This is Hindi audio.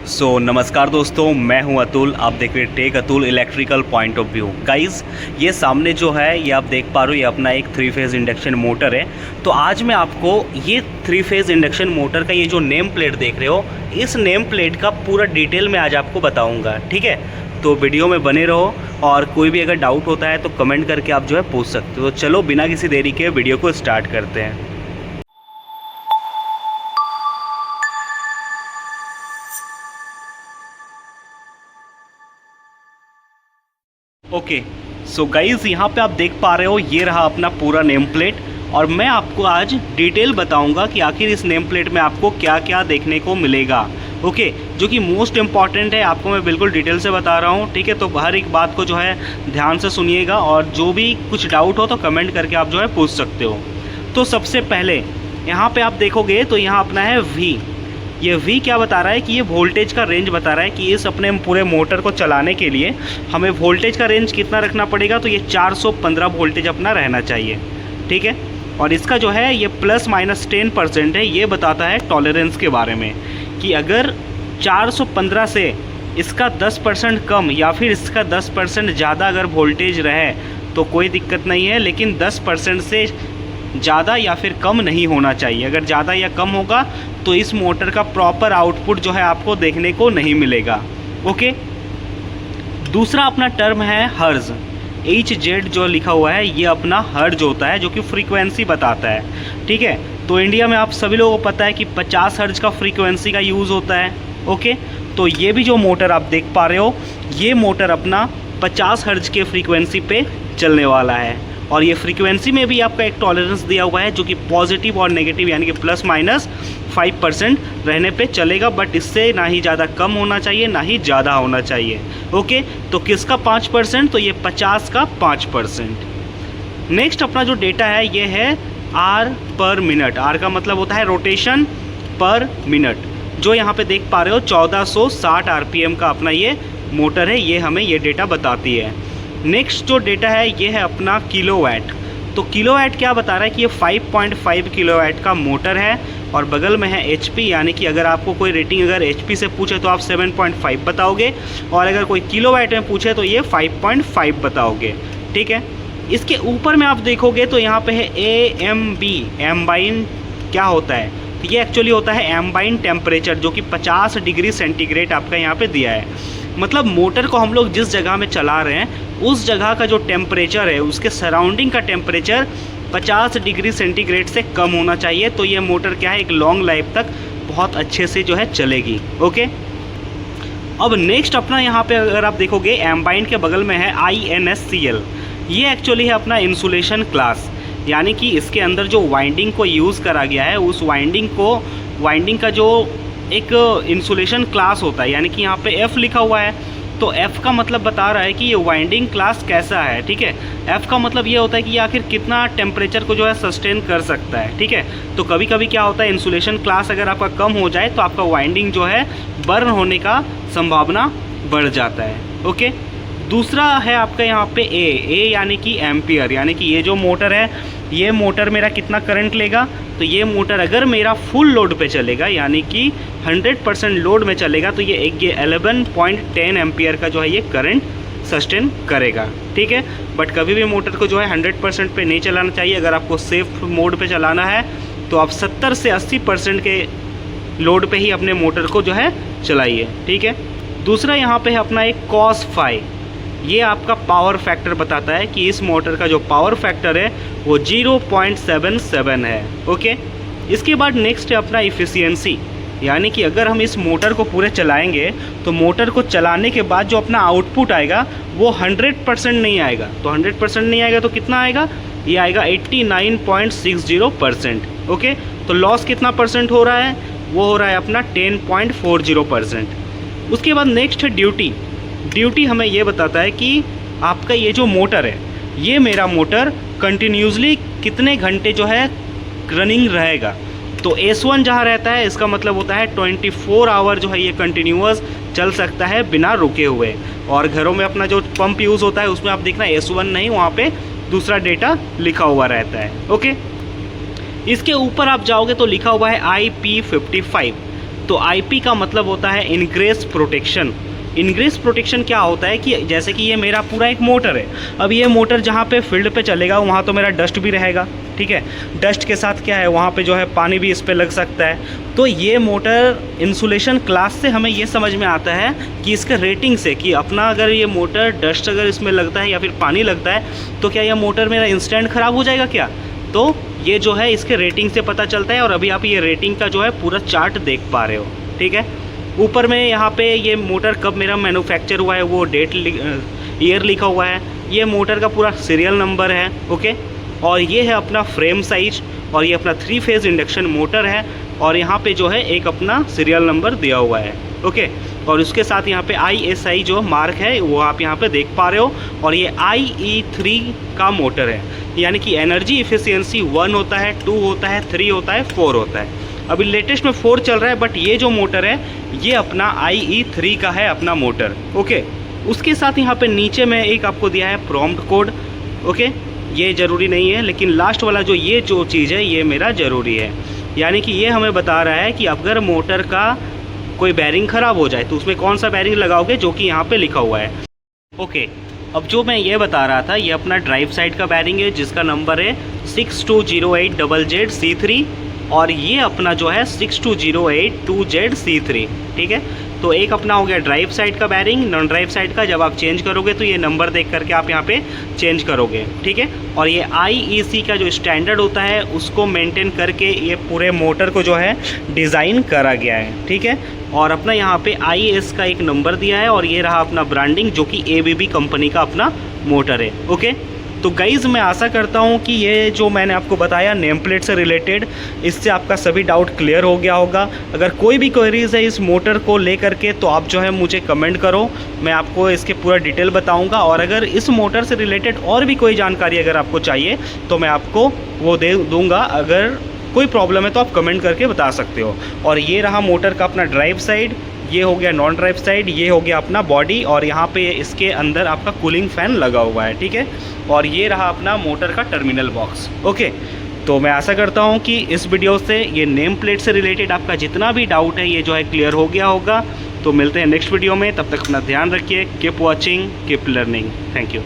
नमस्कार दोस्तों, मैं हूं अतुल। आप देख रहे हैं tech Atul electrical point of view. Guys, ये सामने जो है ये आप देख पा रहे हो, ये अपना एक 3 फेज़ इंडक्शन मोटर है। तो आज मैं आपको ये 3 फेज़ इंडक्शन मोटर का ये जो नेम प्लेट देख रहे हो, इस नेम प्लेट का पूरा डिटेल में आज आपको बताऊँगा। ठीक है, तो वीडियो में बने रहो और कोई भी अगर डाउट होता है तो कमेंट करके आप जो है पूछ सकते हो। तो चलो बिना किसी देरी के वीडियो को स्टार्ट करते हैं। ओके, सो गाइज़, यहाँ पे आप देख पा रहे हो ये रहा अपना पूरा नेम प्लेट। और मैं आपको आज डिटेल बताऊंगा कि आखिर इस नेम प्लेट में आपको क्या क्या देखने को मिलेगा। ओके, जो कि मोस्ट इम्पॉर्टेंट है, आपको मैं बिल्कुल डिटेल से बता रहा हूँ। ठीक है, तो हर एक बात को जो है ध्यान से सुनिएगा और जो भी कुछ डाउट हो तो कमेंट करके आप जो है पूछ सकते हो। तो सबसे पहले यहाँ पर आप देखोगे तो यहाँ अपना है V। ये V क्या बता रहा है कि ये वोल्टेज का रेंज बता रहा है कि इस अपने पूरे मोटर को चलाने के लिए हमें वोल्टेज का रेंज कितना रखना पड़ेगा। तो ये 415 वोल्टेज अपना रहना चाहिए। ठीक है, और इसका जो है ये ±10% है। ये बताता है टॉलरेंस के बारे में कि अगर 415 से इसका 10% कम या फिर इसका 10% ज़्यादा अगर वोल्टेज रहे तो कोई दिक्कत नहीं है, लेकिन 10% से ज़्यादा या फिर कम नहीं होना चाहिए। अगर ज़्यादा या कम होगा तो इस मोटर का प्रॉपर आउटपुट जो है आपको देखने को नहीं मिलेगा। ओके, दूसरा अपना टर्म है हर्ज। HZ जो लिखा हुआ है ये अपना हर्ज होता है, जो कि फ्रीक्वेंसी बताता है। ठीक है, तो इंडिया में आप सभी लोगों को पता है कि 50 हर्ज का फ्रीक्वेंसी का यूज़ होता है। ओके, तो ये भी जो मोटर आप देख पा रहे हो, ये मोटर अपना 50 हर्ज के फ्रीक्वेंसी पे चलने वाला है। और ये फ्रीक्वेंसी में भी आपका एक टॉलरेंस दिया हुआ है, जो कि पॉजिटिव और नेगेटिव यानी कि ±5% रहने पे चलेगा। बट इससे ना ही ज़्यादा कम होना चाहिए ना ही ज़्यादा होना चाहिए। ओके, तो किसका 5%? तो ये 50 का 5%। नेक्स्ट अपना जो डेटा है ये है R पर मिनट। R का मतलब होता है रोटेशन पर मिनट। जो यहाँ पे देख पा रहे हो 1460 RPM का अपना ये मोटर है, ये हमें ये डेटा बताती है। नेक्स्ट जो डेटा है ये है अपना किलोवाट। तो किलोवाट क्या बता रहा है कि ये 5.5 किलोवाट का मोटर है। और बगल में है HP, यानी कि अगर आपको कोई रेटिंग अगर HP से पूछे तो आप 7.5 बताओगे, और अगर कोई किलोवाट में पूछे तो ये 5.5 बताओगे। ठीक है, इसके ऊपर में आप देखोगे तो यहाँ पे है AMB। एम्बाइन क्या होता है? तो ये एक्चुअली होता है एम्बाइन टेम्परेचर, जो कि 50 डिग्री सेंटीग्रेड आपका यहाँ पे दिया है। मतलब मोटर को हम लोग जिस जगह में चला रहे हैं उस जगह का जो टेम्परेचर है, उसके सराउंडिंग का टेम्परेचर 50 डिग्री सेंटीग्रेड से कम होना चाहिए। तो ये मोटर क्या है, एक लॉन्ग लाइफ तक बहुत अच्छे से जो है चलेगी। ओके, अब नेक्स्ट अपना यहाँ पे अगर आप देखोगे एम्बाइन के बगल में है INSCL। ये एक्चुअली है अपना इंसुलेशन क्लास, यानी कि इसके अंदर जो वाइंडिंग को यूज़ करा गया है उस वाइंडिंग का जो एक इंसुलेशन क्लास होता है, यानी कि यहाँ पे F लिखा हुआ है। तो F का मतलब बता रहा है कि ये वाइंडिंग क्लास कैसा है। ठीक है, F का मतलब ये होता है कि ये आखिर कितना टेम्परेचर को जो है सस्टेन कर सकता है। ठीक है, तो कभी कभी क्या होता है, इंसुलेशन क्लास अगर आपका कम हो जाए तो आपका वाइंडिंग जो है बर्न होने का संभावना बढ़ जाता है। ओके, दूसरा है आपका यहाँ पे A यानी कि एम्पियर, यानी कि ये जो मोटर है ये मोटर मेरा कितना करंट लेगा। तो ये मोटर अगर मेरा फुल लोड पे चलेगा, यानी कि 100% लोड में चलेगा, तो ये 11.10 एम्पियर का जो है ये करंट सस्टेन करेगा। ठीक है, बट कभी भी मोटर को जो है 100% पे नहीं चलाना चाहिए। अगर आपको सेफ मोड पे चलाना है तो आप 70 से 80% के लोड पे ही अपने मोटर को जो है चलाइए। ठीक है, दूसरा यहाँ पे है अपना एक cos phi। ये आपका पावर फैक्टर बताता है कि इस मोटर का जो पावर फैक्टर है वो 0.77 है। ओके, इसके बाद नेक्स्ट है अपना इफ़िशियंसी, यानी कि अगर हम इस मोटर को पूरे चलाएंगे तो मोटर को चलाने के बाद जो अपना आउटपुट आएगा वो 100% नहीं आएगा। तो 100% नहीं आएगा तो कितना आएगा? ये आएगा 89.60%। ओके, तो लॉस कितना परसेंट हो रहा है? वो हो रहा है अपना 10.40%। उसके बाद नेक्स्ट है ड्यूटी हमें ये बताता है कि आपका ये जो मोटर है, ये मेरा मोटर कंटिन्यूसली कितने घंटे जो है रनिंग रहेगा। तो S1 जहाँ रहता है इसका मतलब होता है 24 आवर जो है ये कंटिन्यूअस चल सकता है बिना रुके हुए। और घरों में अपना जो पंप यूज़ होता है उसमें आप देखना S1 नहीं, वहाँ पे दूसरा डेटा लिखा हुआ रहता है। ओके, इसके ऊपर आप जाओगे तो लिखा हुआ है IP55। तो आईपी का मतलब होता है इनग्रेस प्रोटेक्शन। इनग्रेस प्रोटेक्शन क्या होता है कि जैसे कि ये मेरा पूरा एक मोटर है, अब ये मोटर जहाँ पे फील्ड पे चलेगा वहाँ तो मेरा डस्ट भी रहेगा, ठीक है। डस्ट के साथ क्या है, वहाँ पे जो है पानी भी इस पे लग सकता है। तो ये मोटर इंसुलेशन क्लास से हमें ये समझ में आता है कि इसके रेटिंग से कि अपना अगर ये मोटर डस्ट अगर इसमें लगता है या फिर पानी लगता है तो क्या यह मोटर मेरा इंस्टेंट ख़राब हो जाएगा क्या। तो ये जो है इसके रेटिंग से पता चलता है। और अभी आप ये रेटिंग का जो है पूरा चार्ट देख पा रहे हो, ठीक है। ऊपर में यहाँ पे ये मोटर कब मेरा मैन्युफैक्चर हुआ है वो डेट ईयर लिखा हुआ है। ये मोटर का पूरा सीरियल नंबर है, ओके। और ये है अपना फ्रेम साइज, और ये अपना 3 फेज़ इंडक्शन मोटर है। और यहाँ पे जो है एक अपना सीरियल नंबर दिया हुआ है, ओके। और उसके साथ यहाँ पे ISI जो मार्क है वो आप यहाँ पे देख पा रहे हो। और ये IE3 का मोटर है, यानी कि एनर्जी इफिशियंसी 1 होता है, 2 होता है, 3 होता है, 4 होता है। अभी लेटेस्ट में 4 चल रहा है, बट ये जो मोटर है ये अपना IE3 का है अपना मोटर, ओके। उसके साथ यहाँ पे नीचे में एक आपको दिया है प्रॉम्प्ट कोड, ओके। ये ज़रूरी नहीं है, लेकिन लास्ट वाला ये जो चीज़ है ये मेरा ज़रूरी है। यानी कि ये हमें बता रहा है कि अगर मोटर का कोई बैरिंग ख़राब हो जाए तो उसमें कौन सा बैरिंग लगाओगे, जो कि यहाँ पे लिखा हुआ है, ओके। अब जो मैं ये बता रहा था ये अपना ड्राइव साइड का बैरिंग है, जिसका नंबर है 6208ZZ-C3, और ये अपना जो है 6208-2ZC3, ठीक है। तो एक अपना हो गया ड्राइव साइड का बैरिंग। नॉन ड्राइव साइड का जब आप चेंज करोगे तो ये नंबर देख करके आप यहाँ पे चेंज करोगे, ठीक है। और ये IEC का जो स्टैंडर्ड होता है उसको मेंटेन करके ये पूरे मोटर को जो है डिज़ाइन करा गया है, ठीक है। और अपना यहाँ पे IS का एक नंबर दिया है, और ये रहा अपना ब्रांडिंग जो कि ABB कंपनी का अपना मोटर है, ओके। तो गाइज़ मैं आशा करता हूँ कि ये जो मैंने आपको बताया नेम प्लेट से रिलेटेड, इससे आपका सभी डाउट क्लियर हो गया होगा। अगर कोई भी क्वेरीज है इस मोटर को लेकर के तो आप जो है मुझे कमेंट करो, मैं आपको इसके पूरा डिटेल बताऊँगा। और अगर इस मोटर से रिलेटेड और भी कोई जानकारी अगर आपको चाहिए तो मैं आपको वो दे दूँगा। अगर कोई प्रॉब्लम है तो आप कमेंट करके बता सकते हो। और ये रहा मोटर का अपना ड्राइव साइड, ये हो गया नॉन ड्राइव साइड, ये हो गया अपना बॉडी, और यहाँ पे इसके अंदर आपका कूलिंग फैन लगा हुआ है, ठीक है। और ये रहा अपना मोटर का टर्मिनल बॉक्स, ओके। तो मैं आशा करता हूँ कि इस वीडियो से ये नेम प्लेट से रिलेटेड आपका जितना भी डाउट है ये जो है क्लियर हो गया होगा। तो मिलते हैं नेक्स्ट वीडियो में, तब तक अपना ध्यान रखिए। Keep watching, keep learning. Thank you.